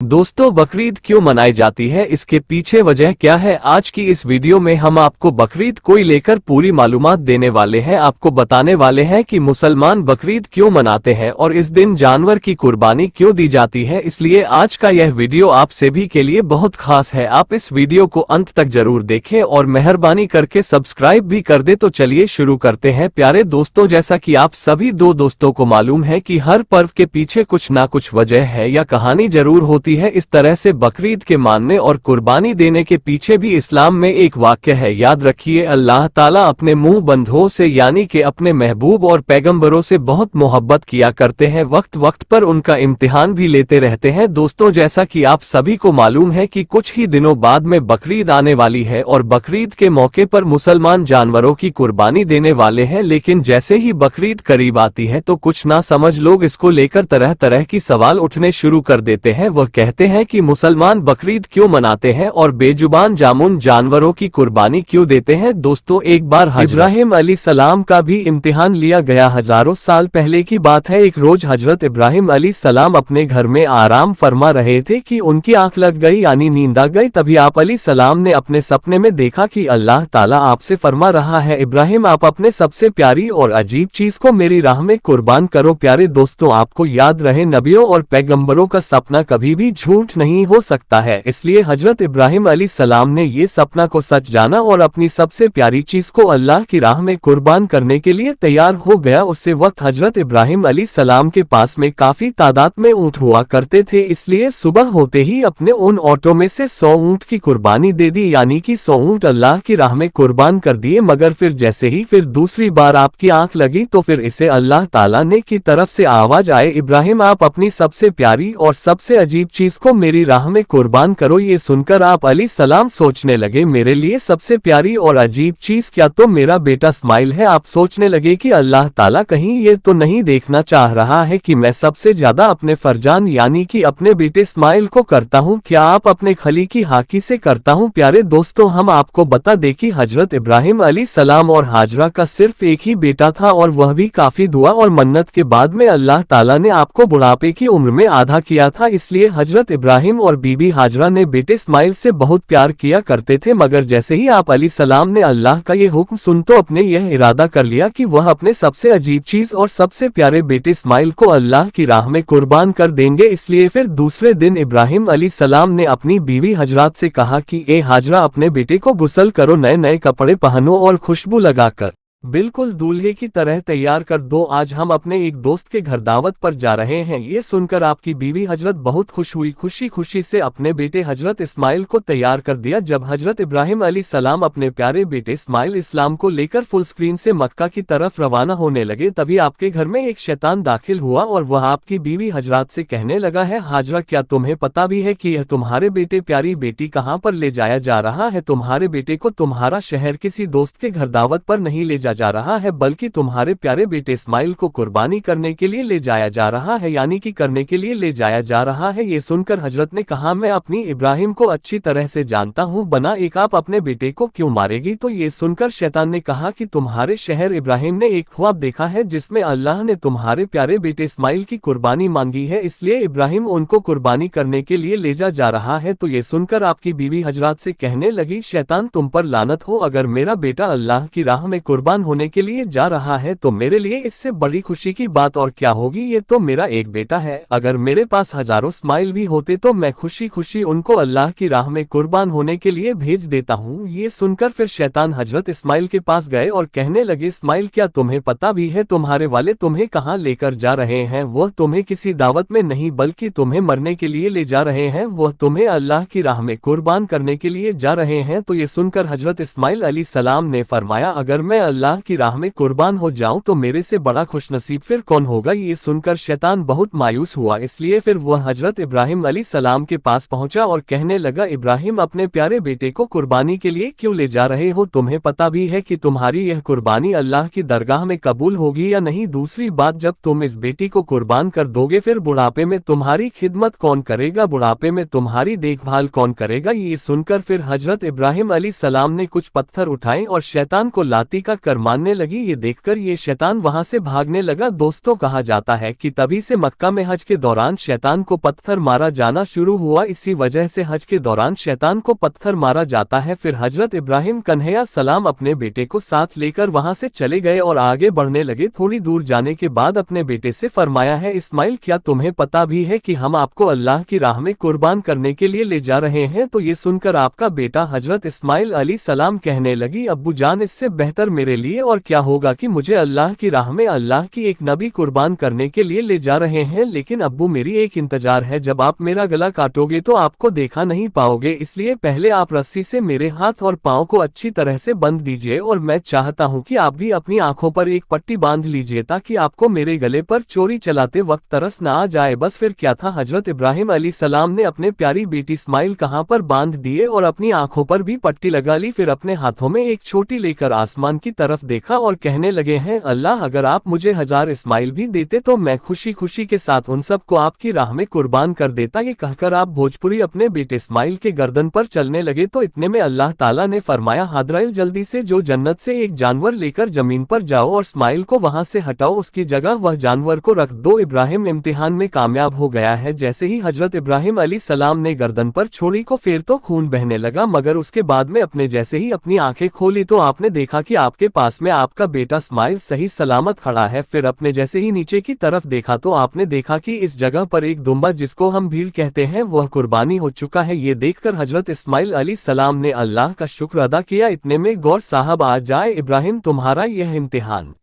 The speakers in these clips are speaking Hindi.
दोस्तों, बकरीद क्यों मनाई जाती है, इसके पीछे वजह क्या है? आज की इस वीडियो में हम आपको बकरीद को लेकर पूरी मालूमात देने वाले हैं। आपको बताने वाले हैं कि मुसलमान बकरीद क्यों मनाते हैं और इस दिन जानवर की कुर्बानी क्यों दी जाती है। इसलिए आज का यह वीडियो आप सभी के लिए बहुत खास है। आप इस वीडियो को अंत तक जरूर देखें और मेहरबानी करके सब्सक्राइब भी कर दे। तो चलिए शुरू करते हैं। प्यारे दोस्तों, जैसा कि आप सभी दोस्तों को मालूम है कि हर पर्व के पीछे कुछ ना कुछ वजह है या कहानी जरूर होती है। इस तरह से बकरीद के मानने और कुर्बानी देने के पीछे भी इस्लाम में एक वाक्य है। याद रखिए, अल्लाह ताला अपने मुंह बंधुओं से यानी कि अपने महबूब और पैगंबरों से बहुत मोहब्बत किया करते हैं। वक्त वक्त पर उनका इम्तिहान भी लेते रहते हैं। दोस्तों, जैसा कि आप सभी को मालूम है कि कुछ ही दिनों बाद में बकरीद आने वाली है और बकरीद के मौके पर मुसलमान जानवरों की कुर्बानी देने वाले हैं। लेकिन जैसे ही बकरीद करीब आती है तो कुछ ना समझ लोग इसको लेकर तरह तरह की सवाल उठने शुरू कर देते हैं। वह कहते हैं कि मुसलमान बकरीद क्यों मनाते हैं और बेजुबान जामुन जानवरों की कुर्बानी क्यों देते हैं। दोस्तों, एक बार इब्राहिम अलैहिस्सलाम का भी इम्तिहान लिया गया। हजारों साल पहले की बात है। एक रोज हजरत इब्राहिम अलैहिस्सलाम अपने घर में आराम फरमा रहे थे कि उनकी आंख लग गई यानी नींद आ गई। तभी आप अलैहिस्सलाम ने अपने सपने में देखा कि अल्लाह ताला आपसे फरमा रहा है, इब्राहिम आप अपने सबसे प्यारी और अजीब चीज को मेरी राह में कुर्बान करो। प्यारे दोस्तों, आपको याद रहे, नबियों और पैगंबरों का सपना कभी भी झूठ नहीं हो सकता है। इसलिए हजरत इब्राहिम अलैहिस्सलाम ने ये सपना को सच जाना और अपनी सबसे प्यारी चीज को अल्लाह की राह में कुर्बान करने के लिए तैयार हो गया। उसी वक्त हजरत इब्राहिम अलैहिस्सलाम के पास में काफी तादाद में ऊंट हुआ करते थे। इसलिए सुबह होते ही अपने उन ऊंटों में से 100 ऊंट की कुर्बानी दे दी यानी कि 100 ऊंट अल्लाह की राह में कुर्बान कर दिए। मगर फिर जैसे ही फिर दूसरी बार आपकी आंख लगी तो फिर इसे अल्लाह ताला ने की तरफ से आवाज आए, इब्राहिम आप अपनी सबसे प्यारी और सबसे अजीब चीज को मेरी राह में कुर्बान करो। ये सुनकर आप अलैहिस्सलाम सोचने लगे, मेरे लिए सबसे प्यारी और अजीब चीज क्या तो मेरा बेटा इस्माइल है। आप सोचने लगे कि अल्लाह ताला कहीं ये तो नहीं देखना चाह रहा है कि मैं सबसे ज्यादा अपने फरजान यानी कि अपने बेटे इस्माइल को करता हूँ, क्या आप अपने खली की हाकी से करता हूँ। प्यारे दोस्तों, हम आपको बता दें कि हजरत इब्राहिम अलैहिस्सलाम और हाजरा का सिर्फ एक ही बेटा था और वह भी काफी दुआ और मन्नत के बाद में अल्लाह ताला ने आपको बुढ़ापे की उम्र में आधा किया था। इसलिए हजरत इब्राहिम और बीबी हाजरा ने बेटे इस्माइल से बहुत प्यार किया करते थे। मगर जैसे ही आप अलैहिस्सलाम ने अल्लाह का ये हुक्म सुन तो अपने यह इरादा कर लिया कि वह अपने सबसे अजीब चीज और सबसे प्यारे बेटे इस्माइल को अल्लाह की राह में कुर्बान कर देंगे। इसलिए फिर दूसरे दिन इब्राहिम अलैहिस्सलाम ने अपनी बीवी हजरात से कहा कि ए हाजरा, अपने बेटे को गुस्ल करो, नए नए कपड़े पहनो और खुशबू लगाकर बिल्कुल दूल्हे की तरह तैयार कर दो। आज हम अपने एक दोस्त के घर दावत पर जा रहे हैं। ये सुनकर आपकी बीवी हजरत बहुत खुश हुई। खुशी खुशी से अपने बेटे हजरत इस्माइल को तैयार कर दिया। जब हजरत इब्राहिम अलैहिस्सलाम अपने प्यारे बेटे इस्माइल इस्लाम को लेकर फुल स्क्रीन से मक्का की तरफ रवाना होने लगे, तभी आपके घर में एक शैतान दाखिल हुआ और वह आपकी बीवी हजरात से कहने लगा है, हाजरा क्या तुम्हें पता भी है कि यह तुम्हारे बेटे प्यारी बेटी कहाँ पर ले जाया जा रहा है? तुम्हारे बेटे को तुम्हारा शहर किसी दोस्त के घर दावत पर नहीं ले जा रहा है, बल्कि तुम्हारे प्यारे बेटे इस्माइल को कुर्बानी करने के लिए ले जाया जा रहा है यानी कि करने के लिए ले जाया जा रहा है। ये सुनकर हजरत ने कहा, मैं अपनी इब्राहिम को अच्छी तरह से जानता हूँ, बना एक आप अपने बेटे को क्यों मारेगी? तो ये सुनकर शैतान ने कहा कि तुम्हारे शहर इब्राहिम ने एक ख्वाब देखा है जिसमें अल्लाह ने तुम्हारे प्यारे बेटे इस्माइल की कुर्बानी मांगी है, इसलिए इब्राहिम उनको कुर्बानी करने के लिए ले जा रहा है। तो ये सुनकर आपकी बीवी हजरात से कहने लगी, शैतान तुम पर लानत हो, अगर मेरा बेटा अल्लाह की राह में कुर्बान होने के लिए जा रहा है तो मेरे लिए इससे बड़ी खुशी की बात और क्या होगी। ये तो मेरा एक बेटा है, अगर मेरे पास हजारों इस्माइल भी होते तो मैं खुशी खुशी उनको अल्लाह की राह में कुर्बान होने के लिए भेज देता हूँ। ये सुनकर फिर शैतान हजरत इस्माइल के पास गए और कहने लगे, इस्माइल क्या तुम्हें पता भी है तुम्हारे वाले तुम्हें कहाँ लेकर जा रहे हैं? वह तुम्हें किसी दावत में नहीं बल्कि तुम्हें मरने के लिए ले जा रहे हैं, वह तुम्हें अल्लाह की राह में कुर्बान करने के लिए जा रहे हैं। तो ये सुनकर हजरत इस्माइल अलैहिस्सलाम ने फरमाया, अगर मैं अल्लाह की राह में कुर्बान हो जाऊं तो मेरे से बड़ा खुशनसीब फिर कौन होगा? ये सुनकर शैतान बहुत मायूस हुआ। इसलिए फिर वह हजरत इब्राहिम अलैहिस्सलाम के पास पहुंचा और कहने लगा, इब्राहिम अपने प्यारे बेटे को कुर्बानी के लिए क्यों ले जा रहे हो? तुम्हें पता भी है कि तुम्हारी यह कुर्बानी अल्लाह की दरगाह में कबूल होगी या नहीं? दूसरी बात, जब तुम इस बेटी को कुर्बान कर दोगे फिर बुढ़ापे में तुम्हारी खिदमत कौन करेगा? बुढ़ापे में तुम्हारी देखभाल कौन करेगा? ये सुनकर फिर हजरत इब्राहिम अलैहिस्सलाम ने कुछ पत्थर उठाए और शैतान को लाती का कर पत्थर मारने लगी। ये देखकर ये शैतान वहां से भागने लगा। दोस्तों, कहा जाता है कि तभी से मक्का में हज के दौरान शैतान को पत्थर मारा जाना शुरू हुआ। इसी वजह से हज के दौरान शैतान को पत्थर मारा जाता है। फिर हजरत इब्राहिम कन्हैया सलाम अपने बेटे को साथ लेकर वहां से चले गए और आगे बढ़ने लगे। थोड़ी दूर जाने के बाद अपने बेटे से फरमाया है, इस्माइल, क्या तुम्हें पता भी है कि हम आपको अल्लाह की राह में कुर्बान करने के लिए ले जा रहे हैं? तो ये सुनकर आपका बेटा हजरत इस्माइल अलैहि सलाम कहने लगी, अब्बू जान, इससे बेहतर मेरे लिए और क्या होगा कि मुझे अल्लाह की राह में अल्लाह की एक नबी कुर्बान करने के लिए ले जा रहे हैं। लेकिन अब्बू, मेरी एक इंतजार है, जब आप मेरा गला काटोगे तो आपको देखा नहीं पाओगे, इसलिए पहले आप रस्सी से मेरे हाथ और पाँव को अच्छी तरह से बंद दीजिए और मैं चाहता हूँ कि आप भी अपनी आंखों पर एक पट्टी बांध लीजिए ताकि आपको मेरे गले पर चोरी चलाते वक्त तरस न आ जाए। बस फिर क्या था, हजरत इब्राहिम अलैहिस्सलाम ने अपने प्यारी बेटी इस्माइल कहाँ पर बांध दिए और अपनी आंखों पर भी पट्टी लगा ली। फिर अपने हाथों में एक छोटी लेकर आसमान की तरफ देखा और कहने लगे हैं, अल्लाह, अगर आप मुझे 1000 इस्माइल भी देते तो मैं खुशी खुशी के साथ उन सब को आपकी राह में कुर्बान कर देता। ये कहकर आप भोजपुरी अपने बेटे इस्माइल के गर्दन पर चलने लगे। तो इतने में अल्लाह ताला ने फरमाया, हादराइल, जल्दी से जो जन्नत से एक जानवर लेकर जमीन पर जाओ और इस्माइल को वहां से हटाओ, उसकी जगह वह जानवर को रख दो। इब्राहिम इम्तिहान में कामयाब हो गया है। जैसे ही हजरत इब्राहिम अलैहिस्सलाम ने गर्दन पर छोड़ी को फेर तो खून बहने लगा, मगर उसके बाद में अपने जैसे ही अपनी आंखें खोली तो आपने देखा कि आपके पास में आपका बेटा इस्माइल सही सलामत खड़ा है। फिर अपने जैसे ही नीचे की तरफ देखा तो आपने देखा कि इस जगह पर एक दुम्बा, जिसको हम भीड़ कहते हैं, वह कुर्बानी हो चुका है। ये देखकर हजरत इस्माइल अलैहिस्सलाम ने अल्लाह का शुक्र अदा किया। इतने में गौर साहब आ जाए, इब्राहिम, तुम्हारा यह इम्तिहान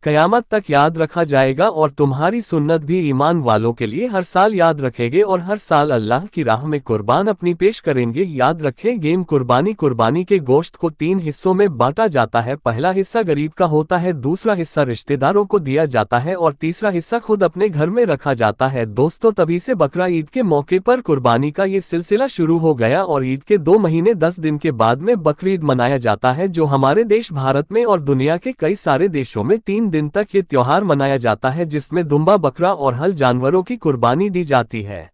कयामत तक याद रखा जाएगा और तुम्हारी सुन्नत भी ईमान वालों के लिए हर साल याद रखेंगे और हर साल अल्लाह की राह में कुर्बान अपनी पेश करेंगे। याद रखें, गेम कुर्बानी के गोश्त को 3 हिस्सों में बांटा जाता है। पहला हिस्सा गरीब का होता है, दूसरा हिस्सा रिश्तेदारों को दिया जाता है और तीसरा हिस्सा खुद अपने घर में रखा जाता है। दोस्तों, तभी से बकरा ईद के मौके पर कुर्बानी का ये सिलसिला शुरू हो गया और ईद के 2 महीने 10 दिन के बाद में बकरीद मनाया जाता है, जो हमारे देश भारत में और दुनिया के कई सारे देशों में 3 दिन तक ये त्योहार मनाया जाता है, जिसमें दुम्बा, बकरा और हल जानवरों की कुर्बानी दी जाती है।